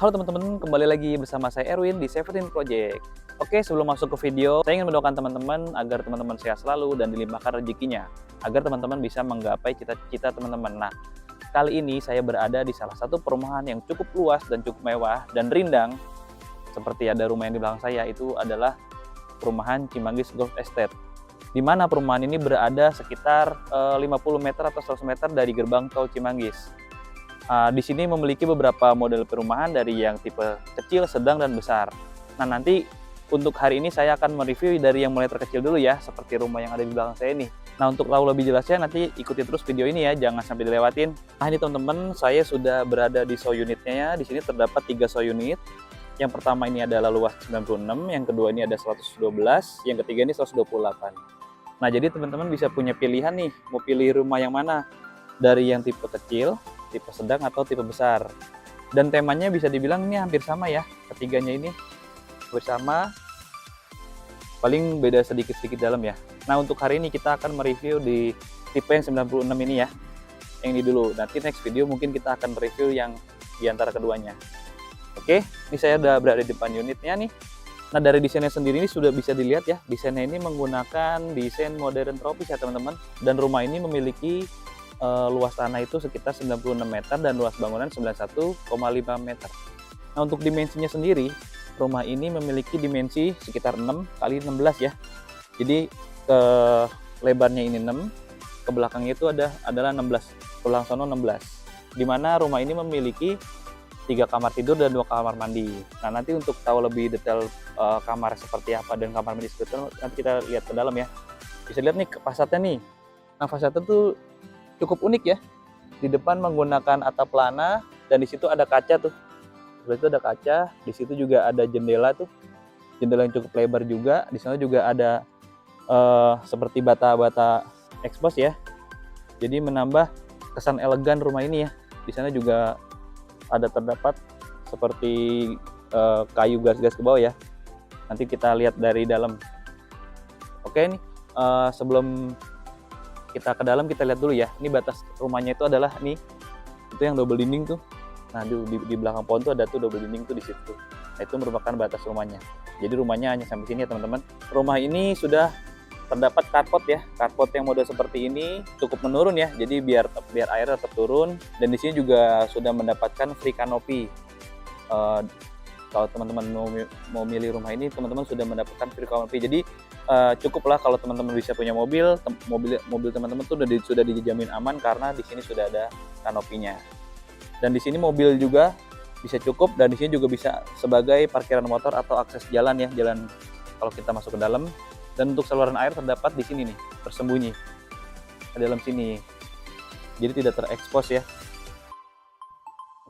Halo teman-teman, kembali lagi bersama saya Erwin di Severin Project. Oke, sebelum masuk ke video, saya ingin mendoakan teman-teman agar teman-teman sehat selalu dan dilimpahkan rezekinya, agar teman-teman bisa menggapai cita-cita teman-teman. Nah, kali ini saya berada di salah satu perumahan yang cukup luas dan cukup mewah dan rindang. Seperti ada rumah yang di belakang saya, itu adalah perumahan Cimanggis Golf Estate. Di mana perumahan ini berada sekitar 50 meter atau 100 meter dari gerbang tol Cimanggis. Di sini memiliki beberapa model perumahan dari yang tipe kecil, sedang, dan besar. Nah, nanti untuk hari ini saya akan mereview dari yang mulai terkecil dulu ya, seperti rumah yang ada di belakang saya ini. Nah, untuk tahu lebih jelasnya nanti ikuti terus video ini ya, jangan sampai dilewatin. Nah, ini teman-teman, saya sudah berada di show unitnya ya. Di sini terdapat 3 show unit. Yang pertama ini adalah luas 96, yang kedua ini ada 112, yang ketiga ini 128. Nah, jadi teman-teman bisa punya pilihan nih, mau pilih rumah yang mana? Dari yang tipe kecil, tipe sedang, atau tipe besar. Dan temanya bisa dibilang ini hampir sama ya, ketiganya ini bersama, paling beda sedikit-sedikit dalam ya. Nah, untuk hari ini kita akan mereview di tipe yang 96 ini ya, yang ini dulu. Nanti next video mungkin kita akan review yang di antara keduanya. Oke, ini saya udah berada di depan unitnya nih. Nah, dari desainnya sendiri ini sudah bisa dilihat ya, desainnya ini menggunakan desain modern tropis ya teman-teman. Dan rumah ini memiliki luas tanah itu sekitar 96 meter dan luas bangunan 91,5 meter. Nah, untuk dimensinya sendiri, rumah ini memiliki dimensi sekitar 6 kali 16 ya. Jadi ke lebarnya ini 6, ke belakangnya itu adalah 16, ke belakang sono 16. Di mana rumah ini memiliki 3 kamar tidur dan 2 kamar mandi. Nah, nanti untuk tahu lebih detail kamar seperti apa dan kamar mandi seperti apa, nanti kita lihat ke dalam ya. Bisa lihat nih fasadnya nih. Nah, fasadnya tuh cukup unik ya. Di depan menggunakan atap pelana dan di situ ada kaca tuh. Di situ ada kaca, di situ juga ada jendela tuh. Jendela yang cukup lebar juga. Di sana juga ada seperti bata-bata expose ya. Jadi menambah kesan elegan rumah ini ya. Di sana juga ada terdapat seperti kayu gas-gas ke bawah ya. Nanti kita lihat dari dalam. Oke nih, sebelum kita ke dalam kita lihat dulu ya. Ini batas rumahnya itu adalah nih, itu yang double dinding tuh. Nah, di belakang pohon tuh ada tuh double dinding tuh di situ. Nah, itu merupakan batas rumahnya. Jadi rumahnya hanya sampai sini ya teman-teman. Rumah ini sudah terdapat carport ya. Carport yang model seperti ini cukup menurun ya. Jadi biar air tetap turun. Dan di sini juga sudah mendapatkan free canopy. Kalau teman-teman mau milih rumah ini, teman-teman sudah mendapatkan free canopy. Jadi cukuplah kalau teman-teman bisa punya mobil teman-teman tuh sudah dijamin aman karena di sini sudah ada kanopinya. Dan di sini mobil juga bisa cukup, dan di sini juga bisa sebagai parkiran motor atau akses jalan ya, jalan kalau kita masuk ke dalam. Dan untuk saluran air terdapat di sini nih, tersembunyi di dalam sini. Jadi tidak terekspos ya.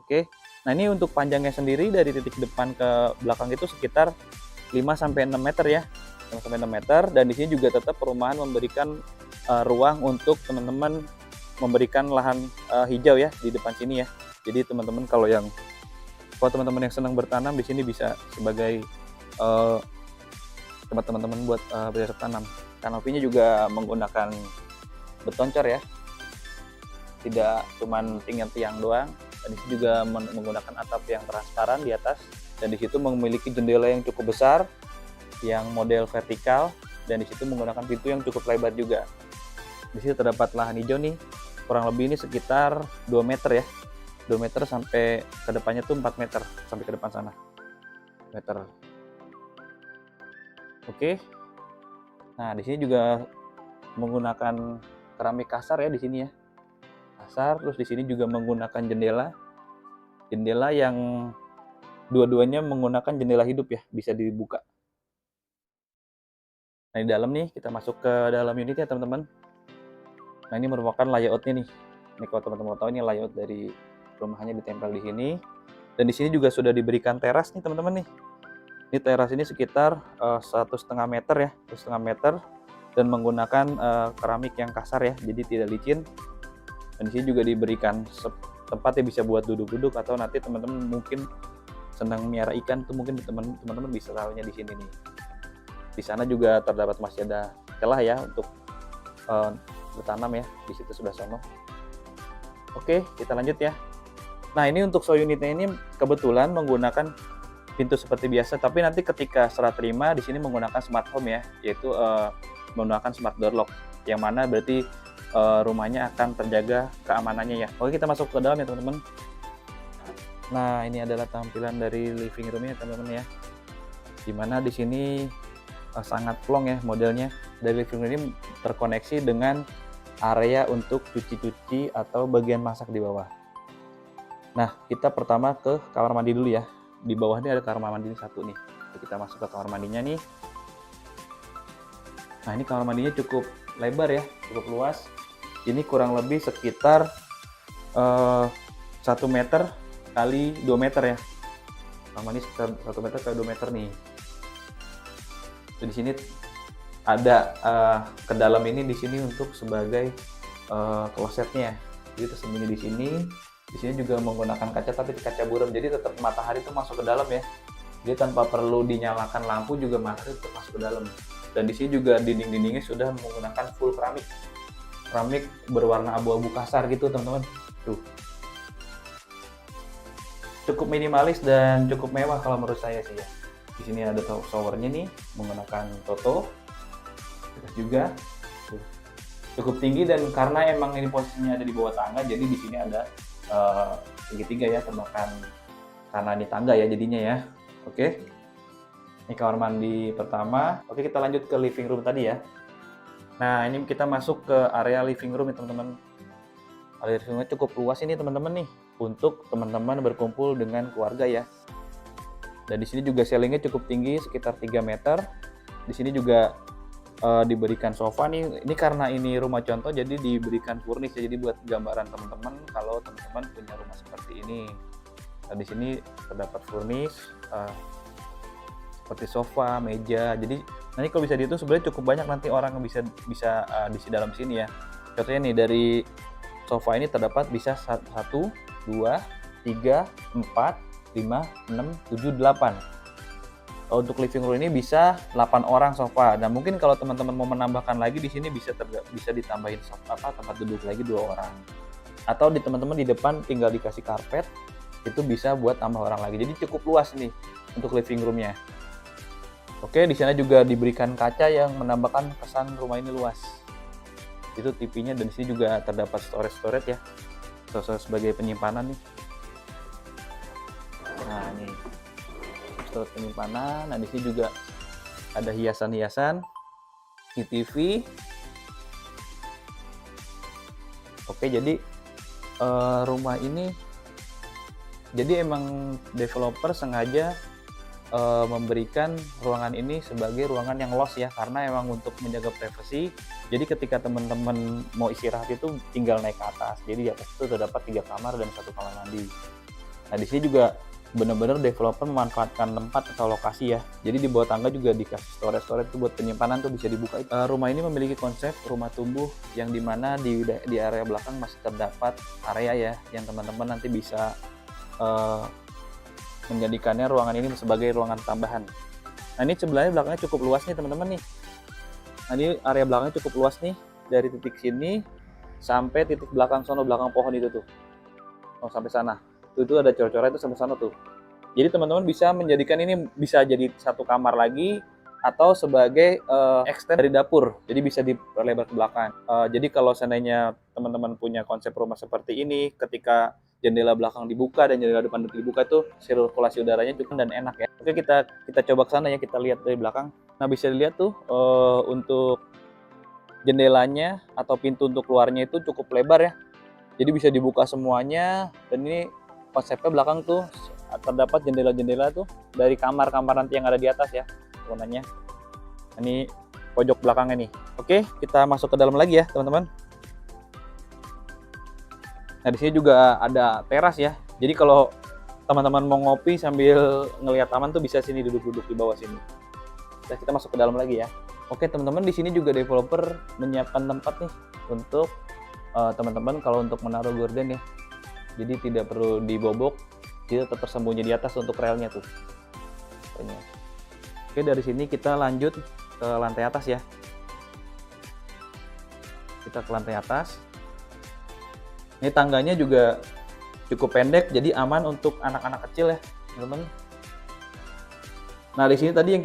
Oke. Nah, ini untuk panjangnya sendiri dari titik depan ke belakang itu sekitar 5-6 meter ya. 5-6 meter, dan di sini juga tetap perumahan memberikan ruang untuk teman-teman memberikan lahan hijau ya di depan sini ya. Jadi teman-teman kalau teman-teman yang senang bertanam di sini bisa sebagai tempat teman-teman buat bercocok tanam. Kanopinya juga menggunakan beton cor ya. Tidak cuman tiang doang. Dan di sini juga menggunakan atap yang transparan di atas, dan di situ memiliki jendela yang cukup besar yang model vertikal, dan di situ menggunakan pintu yang cukup lebar juga. Di situ terdapat lahan hijau nih, kurang lebih ini sekitar 2 meter ya. 2 meter sampai ke depannya tuh 4 meter sampai ke depan sana. Meter. Oke. Nah, di sini juga menggunakan keramik kasar ya di sini ya. Kasar, terus di sini juga menggunakan jendela yang dua-duanya menggunakan jendela hidup ya, bisa dibuka. Nah, di dalam nih kita masuk ke dalam unit ya teman-teman. Nah, ini merupakan layoutnya nih. Ini kalau teman-teman mau tahu, ini layout dari rumahnya ditempel di sini. Dan di sini juga sudah diberikan teras nih teman-teman nih. Ini teras ini sekitar 1,5 meter ya, 1,5 meter, dan menggunakan keramik yang kasar ya, jadi tidak licin. Dan di sini juga diberikan tempat yang bisa buat duduk-duduk, atau nanti teman-teman mungkin senang miara ikan tuh, mungkin teman-teman bisa taruhnya di sini nih. Di sana juga terdapat masih ada celah ya untuk bertanam ya di situ sebelah sana. Oke, kita lanjut ya. Nah, ini untuk show unitnya ini kebetulan menggunakan pintu seperti biasa, tapi nanti ketika serah terima di sini menggunakan smart home ya, yaitu menggunakan smart door lock, yang mana berarti rumahnya akan terjaga keamanannya ya. Oke, kita masuk ke dalam ya teman-teman. Nah, ini adalah tampilan dari living roomnya teman-teman ya. Dimana di sini sangat plong ya modelnya. Dari living room ini terkoneksi dengan area untuk cuci-cuci atau bagian masak di bawah. Nah, kita pertama ke kamar mandi dulu ya. Di bawah ini ada kamar mandi satu nih. Kita masuk ke kamar mandinya nih. Nah, ini kamar mandinya cukup lebar ya, cukup luas. Ini kurang lebih sekitar 1 meter kali 2 meter ya. Kamar mandi sekitar 1 meter kali 2 meter nih. Jadi di sini ada ke dalam ini di sini untuk sebagai klosetnya. Jadi tersembunyi di sini. Di sini juga menggunakan kaca, tapi kaca buram, jadi tetap matahari itu masuk ke dalam ya. Jadi tanpa perlu dinyalakan lampu juga matahari tetap masuk ke dalam. Dan di sini juga dinding-dindingnya sudah menggunakan full keramik. Keramik berwarna abu-abu kasar gitu teman-teman. Tuh. Cukup minimalis dan cukup mewah kalau menurut saya sih ya. Di sini ada showernya nih menggunakan Toto. Terus juga tuh, cukup tinggi, dan karena emang ini posisinya ada di bawah tangga, jadi di sini ada segitiga ya, tembakan karena ini tangga ya jadinya ya. Oke, ini kamar mandi pertama. Oke, kita lanjut ke living room tadi ya. Nah, ini kita masuk ke area living room ya teman-teman. Area living room cukup luas ini teman-teman nih, untuk teman-teman berkumpul dengan keluarga ya. Dan di sini juga ceilingnya cukup tinggi, sekitar 3 meter. Di sini juga diberikan sofa nih. Ini karena ini rumah contoh, jadi diberikan furnish ya. Jadi buat gambaran teman-teman kalau teman-teman punya rumah seperti ini. Nah, di sini terdapat furnish seperti sofa, meja. Jadi nanti kalau bisa dihitung sebenarnya cukup banyak nanti orang yang bisa di dalam sini ya. Contohnya nih, dari sofa ini terdapat bisa 1, 2, 3, 4, 5, 6, 7, 8. Untuk living room ini bisa 8 orang sofa. Dan mungkin kalau teman-teman mau menambahkan lagi di sini bisa ditambahin tempat duduk lagi 2 orang. Atau di teman-teman di depan tinggal dikasih karpet, itu bisa buat tambah orang lagi. Jadi cukup luas nih untuk living roomnya. Oke, di sana juga diberikan kaca yang menambahkan kesan rumah ini luas. Itu TV-nya, dan di sini juga terdapat storage ya. Storage sebagai penyimpanan nih. Nah, ini penyimpanan. Nah, di sini juga ada hiasan-hiasan, TV. Oke, jadi rumah ini, jadi emang developer sengaja memberikan ruangan ini sebagai ruangan yang los ya, karena emang untuk menjaga privasi. Jadi ketika teman-teman mau istirahat itu tinggal naik ke atas. Jadi di atas itu terdapat 3 kamar dan 1 kamar mandi. Nah, di sini juga benar-benar developer memanfaatkan tempat atau lokasi ya. Jadi di bawah tangga juga dikasih storage itu buat penyimpanan tuh bisa dibuka. Rumah ini memiliki konsep rumah tumbuh yang dimana di area belakang masih terdapat area ya, yang teman-teman nanti bisa menjadikannya ruangan ini sebagai ruangan tambahan. Nah, ini sebenarnya belakangnya cukup luas nih teman-teman nih. Nah, ini area belakangnya cukup luas nih, dari titik sini sampai titik belakang sono, belakang pohon itu tuh. Oh, sampai sana. Itu ada cor-coran itu sampai sana tuh. Jadi teman-teman bisa menjadikan ini bisa jadi 1 kamar lagi atau sebagai extend dari dapur. Jadi bisa diperlebar ke belakang. Jadi kalau seandainya teman-teman punya konsep rumah seperti ini, ketika jendela belakang dibuka dan jendela depan dibuka tuh sirkulasi udaranya cukup dan enak ya. Oke, kita coba ke sana ya, kita lihat dari belakang. Nah, bisa dilihat tuh untuk jendelanya atau pintu untuk keluarnya itu cukup lebar ya. Jadi bisa dibuka semuanya, dan ini konsepnya belakang tuh terdapat jendela-jendela tuh dari kamar-kamar nanti yang ada di atas ya warnanya. Ini pojok belakangnya nih. Oke, kita masuk ke dalam lagi ya teman-teman. Nah, di sini juga ada teras ya. Jadi kalau teman-teman mau ngopi sambil ngelihat taman tuh bisa sini, duduk-duduk di bawah sini. Nah, kita masuk ke dalam lagi ya. Oke teman-teman, di sini juga developer menyiapkan tempat nih untuk teman-teman kalau untuk menaruh gorden ya. Jadi tidak perlu dibobok, dia tetap tersembunyi di atas untuk relnya tuh. Oke, dari sini kita lanjut ke lantai atas ya. Kita ke lantai atas. Ini tangganya juga cukup pendek, jadi aman untuk anak-anak kecil ya, teman-teman. Nah, di sini tadi yang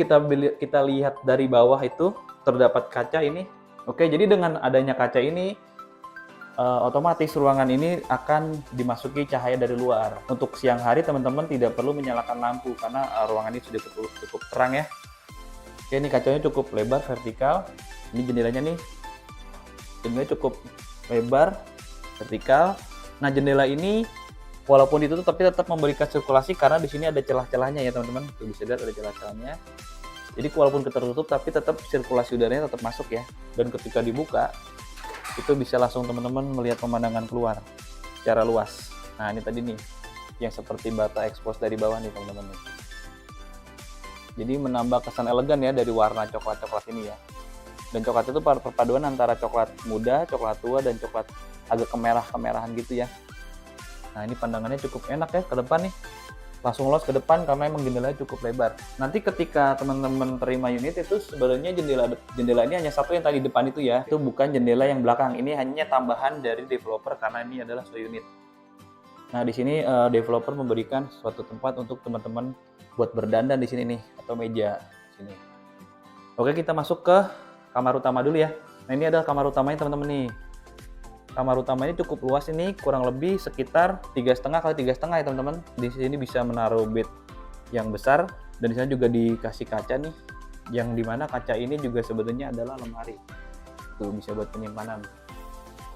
kita lihat dari bawah itu terdapat kaca ini. Oke, jadi dengan adanya kaca ini otomatis ruangan ini akan dimasuki cahaya dari luar. Untuk siang hari teman-teman tidak perlu menyalakan lampu karena ruangan ini sudah cukup terang ya. Oke, ini kacanya cukup lebar vertikal. Ini jendelanya nih. Jendelanya cukup lebar vertikal. Nah, jendela ini walaupun ditutup tapi tetap memberikan sirkulasi karena di sini ada celah-celahnya ya teman-teman. Tuh bisa lihat ada celah-celahnya. Jadi walaupun tertutup tapi tetap sirkulasi udaranya tetap masuk ya. Dan ketika dibuka itu bisa langsung teman-teman melihat pemandangan keluar secara luas. Nah, ini tadi nih yang seperti bata expose dari bawah nih teman-teman. Jadi menambah kesan elegan ya dari warna coklat-coklat ini ya. Dan coklat itu perpaduan antara coklat muda, coklat tua, dan coklat agak kemerah-kemerahan gitu ya. Nah, ini pandangannya cukup enak ya ke depan nih. Langsung los ke depan karena emang jendelanya cukup lebar. Nanti ketika teman-teman terima unit itu sebenarnya jendela ini hanya satu yang tadi depan itu ya. Itu bukan jendela yang belakang. Ini hanya tambahan dari developer karena ini adalah unit. Nah, di sini developer memberikan suatu tempat untuk teman-teman buat berdandan di sini nih atau meja di sini. Oke, kita masuk ke kamar utama dulu ya. Nah, ini adalah kamar utamanya teman-teman nih. Kamar utama ini cukup luas, ini kurang lebih sekitar 3,5 kali 3,5 ya teman-teman. Di sini bisa menaruh bed yang besar dan di sana juga dikasih kaca nih, yang dimana kaca ini juga sebenarnya adalah lemari. Tuh bisa buat penyimpanan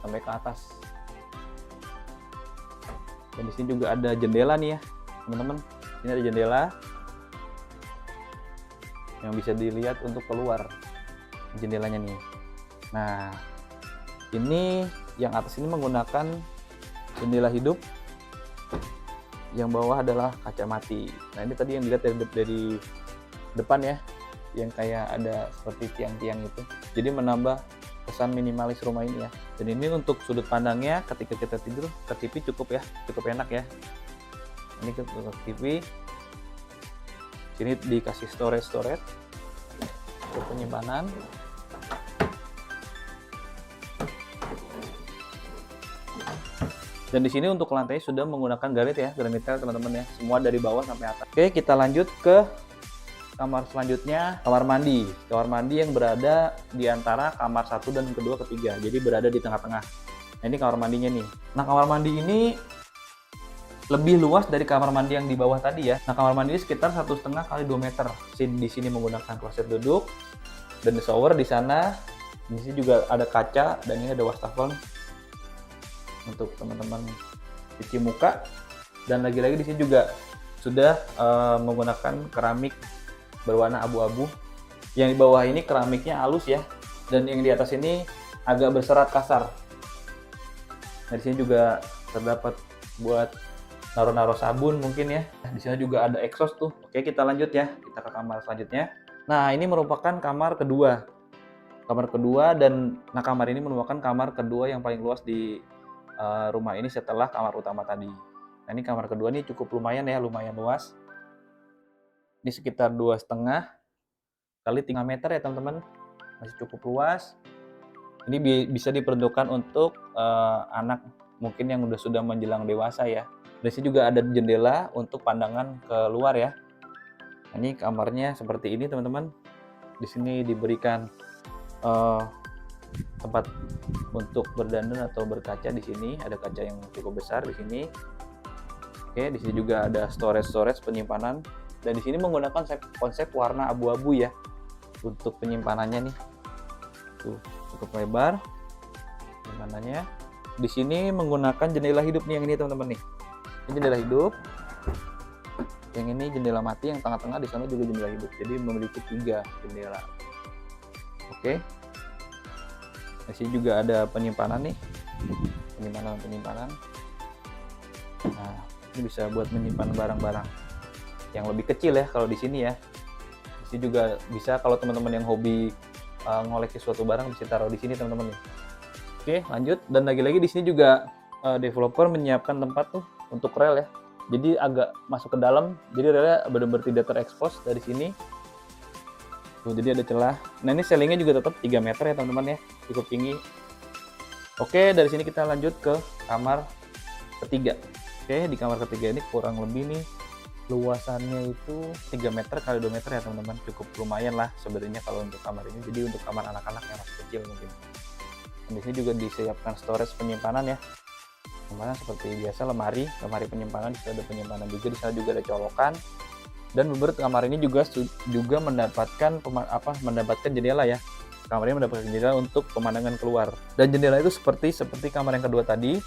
sampai ke atas. Dan di sini juga ada jendela nih ya teman-teman. Ini ada jendela yang bisa dilihat untuk keluar jendelanya nih. Nah, ini yang atas ini menggunakan jendela hidup, yang bawah adalah kaca mati. Nah, ini tadi yang dilihat dari depan ya, yang kayak ada seperti tiang-tiang itu. Jadi menambah kesan minimalis rumah ini ya. Dan ini untuk sudut pandangnya ketika kita tidur ke TV cukup ya, cukup enak ya. Ini ke TV. Sini dikasih storage untuk penyimpanan. Dan di sini untuk lantai sudah menggunakan granit ya, granit teman-teman ya, semua dari bawah sampai atas. Oke, kita lanjut ke kamar selanjutnya, kamar mandi. Kamar mandi yang berada di antara kamar 1 dan kedua ketiga, jadi berada di tengah-tengah. Nah, ini kamar mandinya nih. Nah, kamar mandi ini lebih luas dari kamar mandi yang di bawah tadi ya. Nah, kamar mandi ini sekitar 1,5 kali 2 meter. Di sini menggunakan kloset duduk dan shower di sana. Di sini juga ada kaca dan ini ada wastafel untuk teman-teman cuci muka. Dan lagi-lagi di sini juga sudah menggunakan keramik berwarna abu-abu. Yang di bawah ini keramiknya halus ya, dan yang di atas ini agak berserat kasar. Nah, di sini juga terdapat buat naruh-naruh sabun mungkin ya. Di sini juga ada exhaust tuh. Oke, kita lanjut ya, kita ke kamar selanjutnya. Nah, ini merupakan kamar kedua. Dan kamar ini merupakan kamar kedua yang paling luas di rumah ini setelah kamar utama tadi. Nah, ini kamar kedua ini cukup lumayan ya, lumayan luas. Ini sekitar 2,5 kali 3 meter ya teman-teman, masih cukup luas. Ini bisa diperuntukkan untuk anak mungkin yang sudah menjelang dewasa ya. Di sini juga ada jendela untuk pandangan keluar ya. Nah, ini kamarnya seperti ini teman-teman. Di sini diberikan tempat untuk berdandan atau berkaca. Di sini ada kaca yang cukup besar di sini. Oke, di sini juga ada storage penyimpanan, dan di sini menggunakan konsep warna abu-abu ya untuk penyimpanannya nih. Tuh, cukup lebar penyimpanannya. Di sini menggunakan jendela hidup nih, yang ini teman-teman nih. Ini jendela hidup. Yang ini jendela mati, yang tengah-tengah di sana juga jendela hidup. Jadi memiliki 3 jendela. Oke. Di sini juga ada penyimpanan nih, penyimpanan. Nah, ini bisa buat menyimpan barang-barang yang lebih kecil ya kalau di sini ya. Di sini juga bisa kalau teman-teman yang hobi ngoleksi suatu barang bisa taruh di sini teman-teman nih. Oke, lanjut. Dan lagi-lagi di sini juga developer menyiapkan tempat tuh untuk rel ya. Jadi agak masuk ke dalam, jadi relnya benar-benar tidak terekspos dari sini. Tuh, jadi ada celah. Nah, ini ceilingnya juga tetap 3 meter ya teman-teman ya, cukup tinggi. Oke, dari sini kita lanjut ke kamar ketiga. Oke, Oke, di kamar ketiga ini kurang lebih nih luasannya itu 3 meter kali 2 meter ya teman-teman, cukup lumayan lah sebenarnya kalau untuk kamar ini. Jadi untuk kamar anak-anak yang masih kecil mungkin. Dan di sini juga disiapkan storage penyimpanan ya. Penyimpanan seperti biasa lemari penyimpanan, di sini ada penyimpanan juga, di sana juga ada colokan. Dan beberapa kamar ini juga mendapatkan jendela ya. Kamar ini mendapatkan jendela untuk pemandangan keluar. Dan jendela itu seperti kamar yang kedua tadi.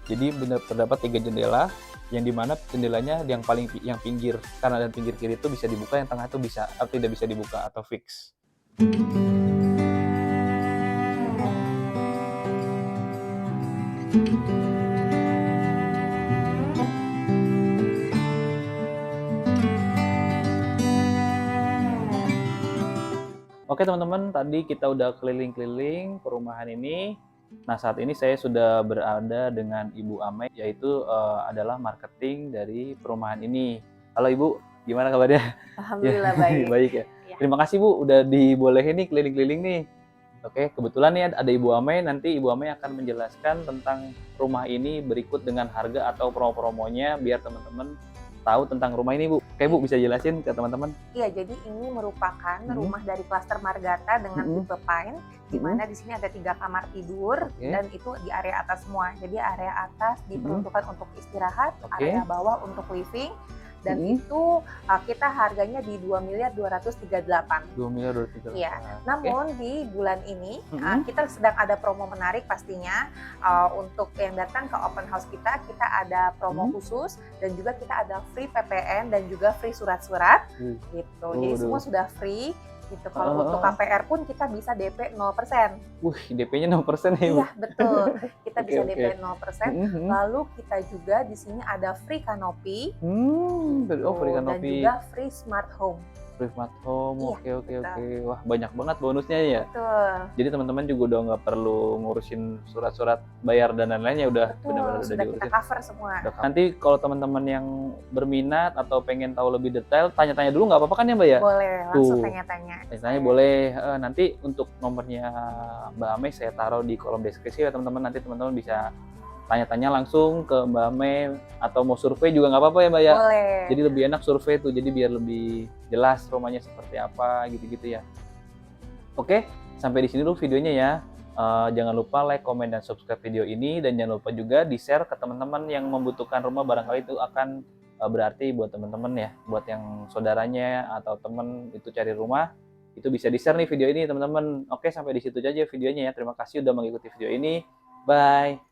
Jadi terdapat 3 jendela, yang dimana jendelanya yang pinggir kanan dan pinggir kiri itu bisa dibuka, yang tengah itu tidak bisa dibuka atau fix. Oke teman-teman, tadi kita udah keliling-keliling perumahan ini. Nah, saat ini saya sudah berada dengan Ibu Amai, yaitu adalah marketing dari perumahan ini. Halo Ibu, gimana kabarnya? Alhamdulillah baik. Baik ya. Ya. Terima kasih Bu, udah dibolehin nih keliling-keliling nih. Oke, kebetulan nih ada Ibu Amai, nanti Ibu Amai akan menjelaskan tentang rumah ini berikut dengan harga atau promo-promonya biar teman-teman tahu tentang rumah ini Bu. Oke Bu, bisa jelasin ke teman-teman? Iya, jadi ini merupakan rumah dari klaster Margata dengan tipe Pine, di mana di sini ada 3 kamar tidur dan itu di area atas semua. Jadi area atas diperuntukkan untuk istirahat, area bawah untuk living, dan itu kita harganya di 2.238.000.000. 2.238.000.000. Iya. Namun di bulan ini kita sedang ada promo menarik pastinya. Untuk yang datang ke open house kita ada promo khusus, dan juga kita ada free PPN dan juga free surat-surat gitu. Jadi semua sudah free gitu. Kalau untuk KPR pun kita bisa DP 0%. Wih, DP-nya 0% ya, Bu? Iya, betul. Kita bisa DP 0%. Lalu kita juga di sini ada free kanopi. Free kanopi. Dan juga free smart home. Free smart home. Iya, Oke. Wah, banyak banget bonusnya ya. Betul. Jadi teman-teman juga udah nggak perlu ngurusin surat-surat bayar dan lain-lainnya, udah benar-benar sudah kita cover semua. Nanti kalau teman-teman yang berminat atau pengen tahu lebih detail, tanya-tanya dulu nggak apa-apa kan ya Mbak ya? Boleh, langsung tanya-tanya. Tanya boleh. Nanti untuk nomornya Mbak Amai saya taruh di kolom deskripsi ya teman-teman. Nanti teman-teman bisa tanya-tanya langsung ke Mbak Amai, atau mau survei juga nggak apa-apa ya Mbak ya? Boleh. Jadi lebih enak survei tuh, jadi biar lebih jelas rumahnya seperti apa gitu-gitu ya. Oke, sampai di sini dulu videonya ya. Jangan lupa like, komen, dan subscribe video ini, dan jangan lupa juga di-share ke teman-teman yang membutuhkan rumah, barangkali itu akan berarti buat teman-teman ya, buat yang saudaranya atau teman itu cari rumah, itu bisa di-share nih video ini teman-teman. Oke, sampai di situ aja videonya ya. Terima kasih udah mengikuti video ini. Bye.